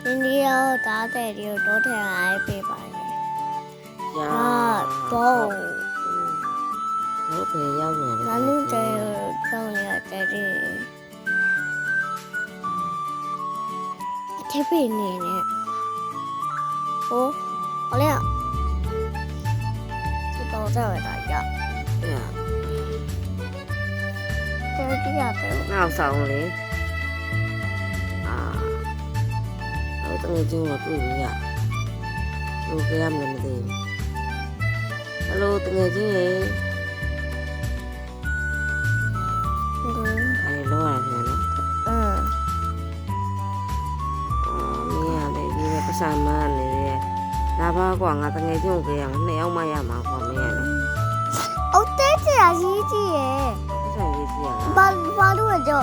今天要打的有多天来背吧？啊，多。ဟုတ်ပဲရောက်နေတယ် 那你这叫你在这里，特别呢呢。哦，好亮。这都在为大家， အဲ့ 这个地下的。 နောက်ဆောင်လေအာဟိုတကယ်ချင်းတော့တွေ့လို့ရလို့ကြရမလဲမသိဘူးဟယ်လိုတကယ်ချင်းရေအဲ့လောရတယ်နော် 嗯。 မင်းရတယ်ဒီပဲပတ်စံမနေတယ်ဒါပါကွာငါတကယ်ချင်းကိုကြရမှာ2ယောက်မှရမှာကွာမင်းရတယ် 哦，这是啊，洗衣机耶。 ပတ်စံရေးစီရလား ဘာလို့လဲကြော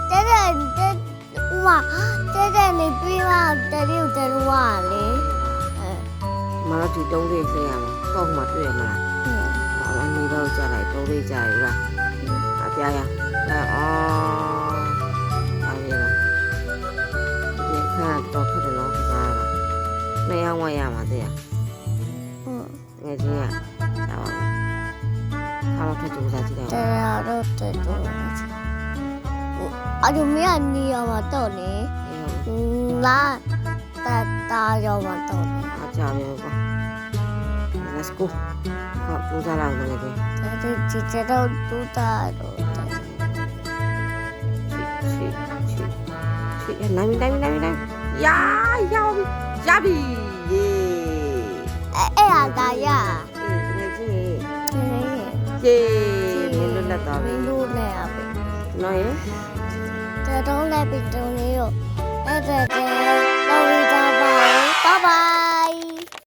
တဲ့ဥမာတဲ့နေပြီးမှတဲ့လေးကိုတဲ့ဝါလေအဲ မလာဒီတုံးလေးဆေးရမှာတော့မှတွေ့ရမလားအမေတော့ကြားလိုက်တုံးလေးကြားရလားအပြားရအော်အားရလားဒီခါတော့ခက်တယ်နော်ကစားတာ2ယောက်မှရမှာတဲ့ ငယ်ချင်းကစားပါမယ်ခါမထကြိုးစားကြည့်တယ် တဲ့ရတော့တဲ့တော့အဒူမီယာနီယောမတော့လေလာတာယောမတော့လေ အားကြပြီကွာ let's go ဟောကြိုးစားလိုက်ငယ်ချင်း ဒီတော့တူတာတော့ ချီနိုင်ရာရောက်ပြီရပြီယေ အဲ့ဟာတာရ ငယ်ချင်း ဒီ ယေမင်းလွတ်လပ်သွားပြီ လူနဲ့အပဲ နော်ယေ တဲ့တော့လည်းပြီးတုံးလေးရောအဲ့တဲ့